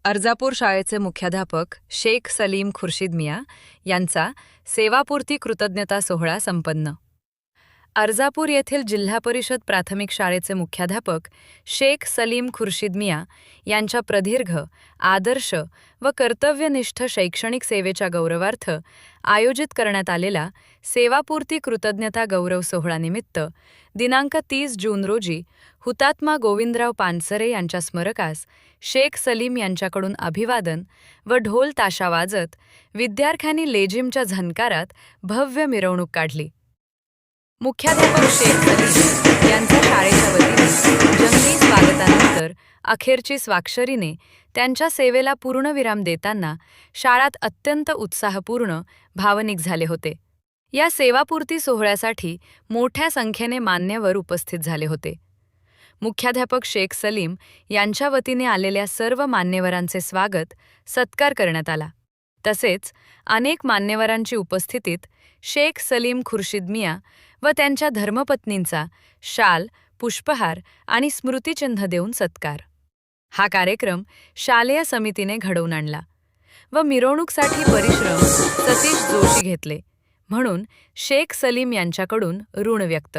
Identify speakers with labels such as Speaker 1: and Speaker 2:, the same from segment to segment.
Speaker 1: अर्जापूर शाळेचे मुख्याध्यापक शेख सलीम खुर्शीद मिया यांचा सेवापूर्ती कृतज्ञता सोहळा संपन्न. अर्जापूर येथील जिल्हा परिषद प्राथमिक शाळेचे मुख्याध्यापक शेख सलीम खुर्शीद मिया यांच्या प्रदीर्घ, आदर्श व कर्तव्यनिष्ठ शैक्षणिक सेवेच्या गौरवार्थ आयोजित करण्यात आलेला सेवापूर्ती कृतज्ञता गौरव सोहळ्यानिमित्त दिनांक 30 जून रोजी हुतात्मा गोविंदराव पानसरे यांच्या स्मरकास शेख सलीम यांच्याकडून अभिवादन व ढोल ताशा वाजत विद्यार्थ्यांनी लेझिमच्या झणकारात भव्य मिरवणूक काढली. मुख्याध्यापक शेख सलीम यांच्या शाळेच्या वतीने जंगी स्वागतानंतर अखेरची स्वाक्षरीने त्यांच्या सेवेला पूर्णविराम देताना शाळात अत्यंत उत्साहपूर्ण, भावनिक झाले होते. या सेवापूर्ती सोहळ्यासाठी मोठ्या संख्येने मान्यवर उपस्थित झाले होते. मुख्याध्यापक शेख सलीम यांच्या वतीने आलेल्या सर्व मान्यवरांचे स्वागत, सत्कार करण्यात आला. तसेच अनेक मान्यवरांची उपस्थितीत शेख सलीम खुर्शीद मिया व त्यांच्या धर्मपत्नींचा शाल, पुष्पहार आणि स्मृतिचिन्ह देऊन सत्कार. हा कार्यक्रम शालेय समितीने घडवून आणला व मिरवणूकसाठी परिश्रम सतीश जोशी घेतले, म्हणून शेख सलीम यांच्याकडून ऋण व्यक्त.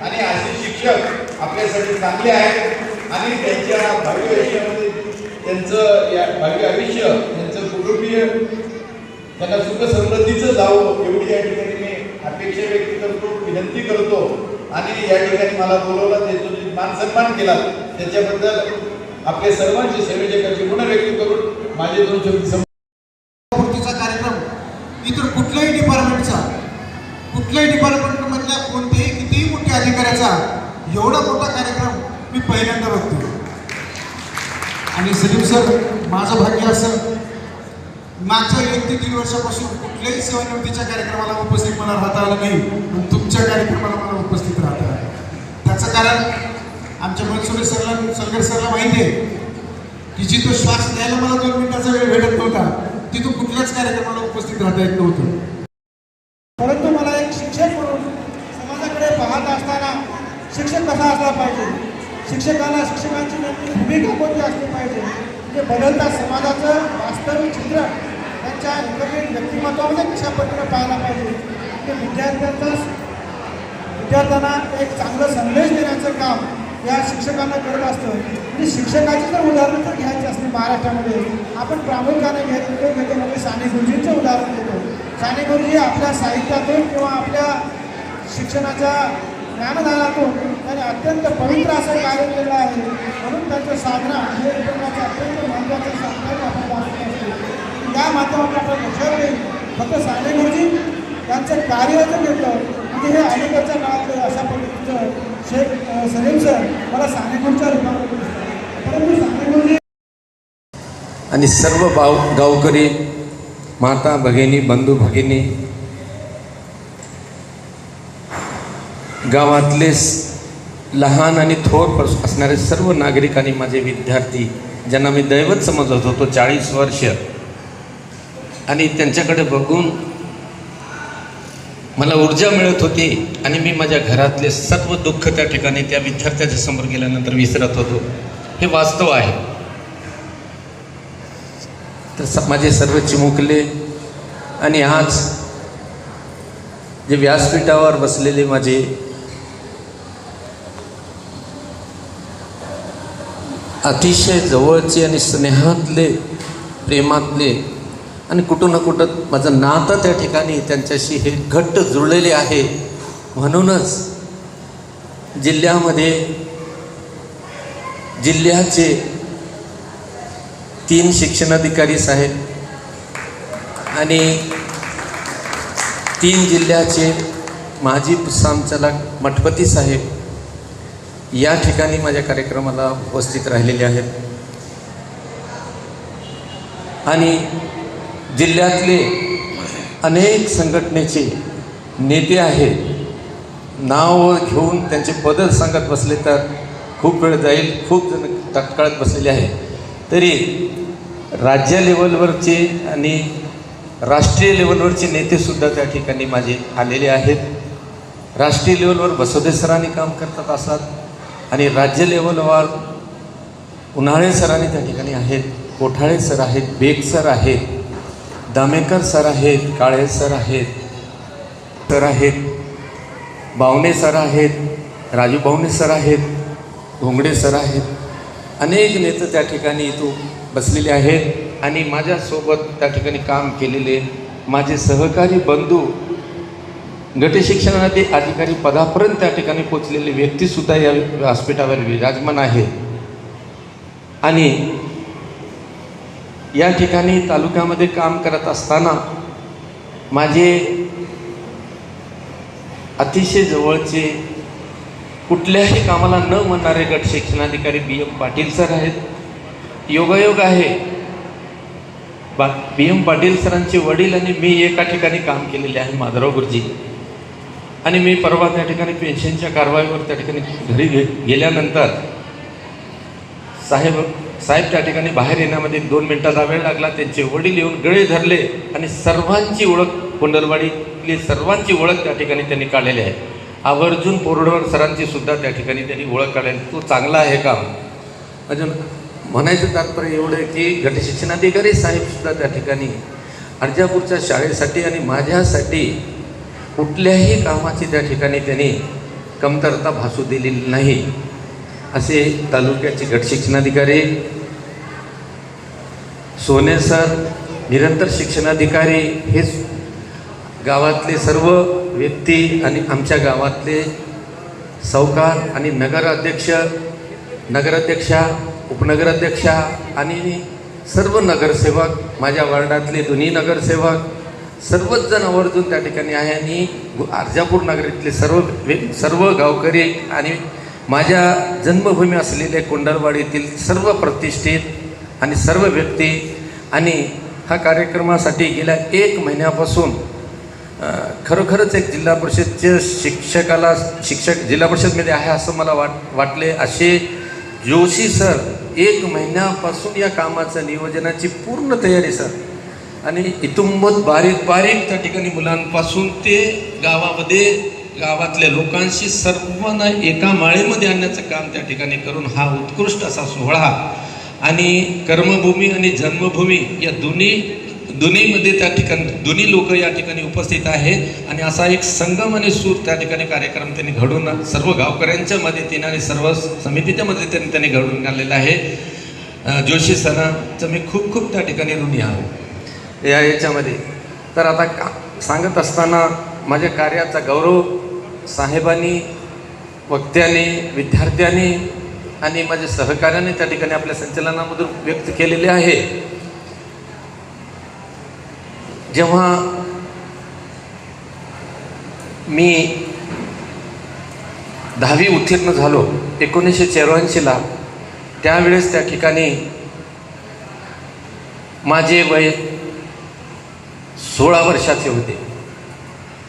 Speaker 2: आणि असे शिक्षक आपल्यासाठी चांगले आहेत आणि त्यांच्या भावी आयुष्यामध्ये त्यांचं भावी आयुष्य, त्यांचं कुटुंबीय त्यांना सुख समृद्धीचं जावं एवढी या ठिकाणी मी अपेक्षा व्यक्त करतो, विनंती करतो. आणि या ठिकाणी मला बोलवलं, त्याचा मान सन्मान केला, त्याच्याबद्दल आपल्या सर्वांचे संयोजकांचे गुण व्यक्त करून माझे 2 शब्द
Speaker 3: सेवापूर्तीचा कार्यक्रम इतर कुठल्याही डिपार्टमेंटमधल्या कोणत्याही कितीही मोठ्या अधिकाऱ्याचा एवढा मोठा कार्यक्रम मी पहिल्यांदा बघतो. आणि सलीम सर, माझं भाग्य असं मागच्या 1 ते 3 वर्षापासून कुठल्याही सेवानिवृत्तीच्या कार्यक्रमाला उपस्थित मला राहता आलं नाही, पण तुमच्या कार्यक्रमाला मला उपस्थित राहता आलं. त्याचं कारण आमच्या मनसुरे सलगर सरला माहिती आहे की जिथं श्वास घ्यायला मला 2 मिनिटाचा वेळ कुठल्याच कार्यक्रमाला उपस्थित राहता येत नव्हतं.
Speaker 4: परंतु मला एक शिक्षक म्हणून समाजाकडे पाहत असताना शिक्षक कसा असला पाहिजे, शिक्षकांची नेमकी भूमिका कोणती असली पाहिजे, म्हणजे बदलत्या समाजाचं वास्तविक चित्र त्यांच्या एकत्रित व्यक्तिमत्वामध्ये कशा पद्धतीने पाहायला पाहिजे, ते विद्यार्थ्यांना एक चांगलं संदेश देण्याचं काम या शिक्षकांना करत असतं. म्हणजे शिक्षकाची जर उदाहरणं जर घ्यायची असली महाराष्ट्रामध्ये, आपण प्रामुख्याने घेतो म्हणजे साने गुरुजींचं उदाहरण घेतो. साने गुरुजी आपल्या साहित्यातून किंवा आपल्या शिक्षणाच्या ज्ञानदानातून त्यांनी अत्यंत पवित्र असं कार्य केलं आहे. म्हणून त्यांचं साधना हे कुटुंबाचं अत्यंत महत्त्वाचं साधना आपण पाहत असतो. या माध्यमातून आपण लक्षात येईल फक्त साने गुरुजी यांचं कार्य जर घेतलं म्हणजे हे अलीकडच्या काळातलं अशा पद्धतीचं शेख सलीम सर मला साने गुरुच्या रूपामध्ये दिसतात. परंतु साने गुरुजी
Speaker 5: आणि सर्व गावकरी, माता भगिनी, बंधू भगिनी, गावातले लहान आणि थोर असणारे सर्व नागरिक आणि माझे विद्यार्थी ज्यांना मी दैवत समजत होतो 40 वर्ष, आणि त्यांच्याकडे बघून मला ऊर्जा मिळत होती आणि मी माझ्या घरातले सर्व दुःख त्या ठिकाणी त्या विद्यार्थ्याच्या समोर गेल्यानंतर विसरत होतो. हे वास्तव आहे. तर माझे सर्व चिमुकले आणि आज जे व्यासपीठावर बसलेले माझे अतिशय जवळचे आणि स्नेहातले, प्रेमातले आणि कुठं ना कुठं माझं नातं त्या ठिकाणी त्यांच्याशी हे घट्ट जुळलेले आहे. म्हणूनच जिल्ह्याचे 3 शिक्षणाधिकारी साहेब आणि 3 जिल्ह्याचे माजी संचालक मठपती साहेब या ठिकाणी माझ्या कार्यक्रमाला उपस्थित राहिलेले आहेत. आणि जिल्ह्यातले अनेक संघटनेचे नेते आहेत. नाव घेऊन त्यांचे पद सांगत बसले तर खूप वेळ जाईल. खूप जण तत्काळात बसलेले आहेत. तरी राज्य लेवलवरचे आणि राष्ट्रीय लेवलवरचे नेतेसुद्धा त्या ठिकाणी माझे आलेले आहेत. राष्ट्रीय लेवलवर बसवदे सरांनी काम करतात असतात आणि राज्य लेवलवर उन्हाळे सरांनी त्या ठिकाणी आहेत. कोठाळे सर आहेत, बेग सर आहेत, दामेकर सर आहेत, काळे सर आहेत, बावणे सर आहेत, राजू बावणे सर आहेत, घोंगडे सर आहेत. अनेक नेते त्या ठिकाणी इथं बसलेले आहेत आणि माझ्यासोबत त्या ठिकाणी काम केलेले माझे सहकारी बंधू, गट शिक्षणाधिकारी पदापर्यंत त्या ठिकाणी पोचलेले व्यक्तीसुद्धा या व्यासपीठावर विराजमान आहेत. आणि या ठिकाणी तालुक्यामध्ये काम करत असताना माझे अतिशय जवळचे, कुठल्याही कामाला न म्हणणारे गट शिक्षणाधिकारी BM पाटील सर आहेत. योगायोग आहे, BM पाटील सरांचे वडील आणि मी एका ठिकाणी काम केलेले आहे, माधवराव गुरुजी. आणि मी परवा त्या ठिकाणी पेन्शनच्या कारवाईवर त्या ठिकाणी घरी गेल्यानंतर साहेब त्या ठिकाणी बाहेर येण्यामध्ये 2 मिनिटाचा वेळ लागला. त्यांचे वडील येऊन गळे धरले आणि सर्वांची ओळख, कोंडलवाडीतली सर्वांची ओळख त्या ठिकाणी त्यांनी काढलेली आहे. आवर्जून पोरडवर सरांची सुद्धा त्या ठिकाणी त्यांनी ओळख काढलेली. तो चांगला आहे काम. अजून म्हणायचं तात्पर्य एवढं आहे की गट शिक्षणाधिकारी साहेबसुद्धा त्या ठिकाणी अर्जापूरच्या शाळेसाठी आणि माझ्यासाठी कुठल्याही कामाची त्या ठिकाणी त्यांनी कमतरता भासू दिलेली नाही. असे तालुक्याचे गट शिक्षणाधिकारी सोने सर, निरंतर शिक्षणाधिकारी, हे गावातले सर्व व्यक्ती आणि आमच्या गावातले सावकार आणि नगराध्यक्षा, उपनगराध्यक्षा आणि सर्व नगरसेवक, माझ्या वार्डातले दोन्ही नगरसेवक, सर्वच जण आवर्जून त्या ठिकाणी आहे. आणि अर्जापूर नगरीतले सर्व गावकरी आणि माझ्या जन्मभूमी असलेल्या कोंडलवाडीतील सर्व प्रतिष्ठित आणि सर्व व्यक्ती. आणि हा कार्यक्रमासाठी गेल्या 1 महिन्यापासून खरोखरच एक जिल्हा परिषदच्या शिक्षक जिल्हा परिषदमध्ये आहे असं मला वाटले. असे जोशी सर 1 महिन्यापासून या कामाचं नियोजनाची पूर्ण तयारी सर आणि इतुंबत बारीक बारीक त्या ठिकाणी मुलांपासून ते गावातल्या लोकांशी सर्वांना एका माळेमध्ये आणण्याचं काम त्या ठिकाणी करून हा उत्कृष्ट असा सोहळा आणि कर्मभूमी आणि जन्मभूमी या दोन्हीमध्ये त्या ठिकाणी दोन्ही लोक या ठिकाणी उपस्थित आहेत आणि असा एक संगम आणि सूर त्या ठिकाणी कार्यक्रम त्यांनी घडवून सर्व गावकऱ्यांच्या मदतीने आणि सर्व समितीच्या मदतीने त्यांनी घडवून आणलेला आहे. जोशी सरांचं मी खूप खूप त्या ठिकाणी ऋणी आहे याच्यामध्ये. तर आता सांगत असताना माझ्या कार्याचा गौरव साहेबांनी, वक्त्यांनी, विद्यार्थ्यांनी आणि माझ्या सहकार्याने त्या ठिकाणी आपल्या संचलनामधून व्यक्त केलेले आहे. जेव्हा मी 10वी उत्तीर्ण झालो 1984ला, त्यावेळेस त्या ठिकाणी माझे वय 16 वर्षाचे होते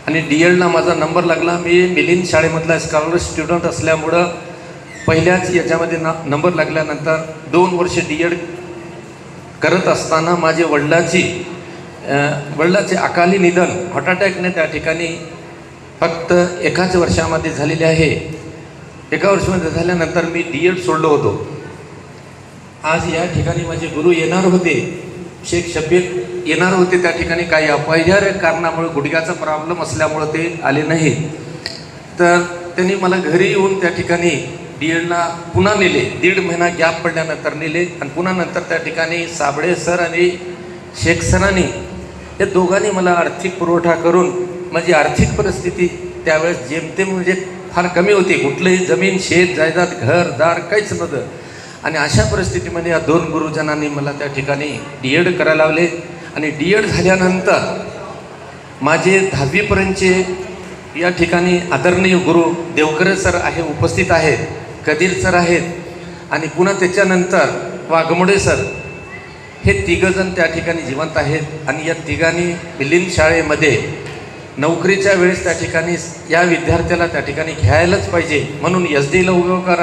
Speaker 5: आणि DEDला माझा नंबर लागला. मी मिलिंद शाळेमधला स्कॉलर स्टुडंट असल्यामुळं पहिल्याच याच्यामध्ये नंबर लागल्यानंतर 2 वर्ष DED करत असताना माझे वडिलाचे अकाली निधन हार्ट अटॅकने त्या ठिकाणी फक्त एकाच वर्षामध्ये झालेले आहे. एका वर्षामध्ये झाल्यानंतर मी DED सोडलो होतो. आज या ठिकाणी माझे गुरु येणार होते, शेख शब्बीर येणार होते. त्या ठिकाणी काही अपरिहार्य कारणामुळे गुडघ्याचा प्रॉब्लेम असल्यामुळं ते आले नाहीत. तर त्यांनी मला घरी येऊन त्या ठिकाणी DEDला पुन्हा नेले. 1.5 महिना गॅप पडल्यानंतर नेले आणि पुन्हा नंतर त्या ठिकाणी साबळे सर आणि शेख सरांनी या दोघांनी मला आर्थिक पुरवठा करून माझी आर्थिक परिस्थिती त्यावेळेस जेमतेम म्हणजे फार कमी होती. कुठलंही जमीन, शेत, जायदाद, घर दार काहीच नव्हतं आणि अशा परिस्थितीमध्ये या 2 गुरुजनांनी मला त्या ठिकाणी DED करायला लावले आणि DED झाल्यानंतर माझे 10वीपर्यंतचे या ठिकाणी आदरणीय गुरु देवकरे सर उपस्थित आहेत, कदीर सर आहेत आणि पुन्हा त्याच्यानंतर वाघमोडे सर, हे 3 जण त्या ठिकाणी जिवंत आहेत आणि या 3घांनी मिलिंद शाळेमध्ये नोकरीच्या वेळेस त्या ठिकाणी या विद्यार्थ्याला त्या ठिकाणी घ्यायलाच पाहिजे म्हणून SD ला उभं करा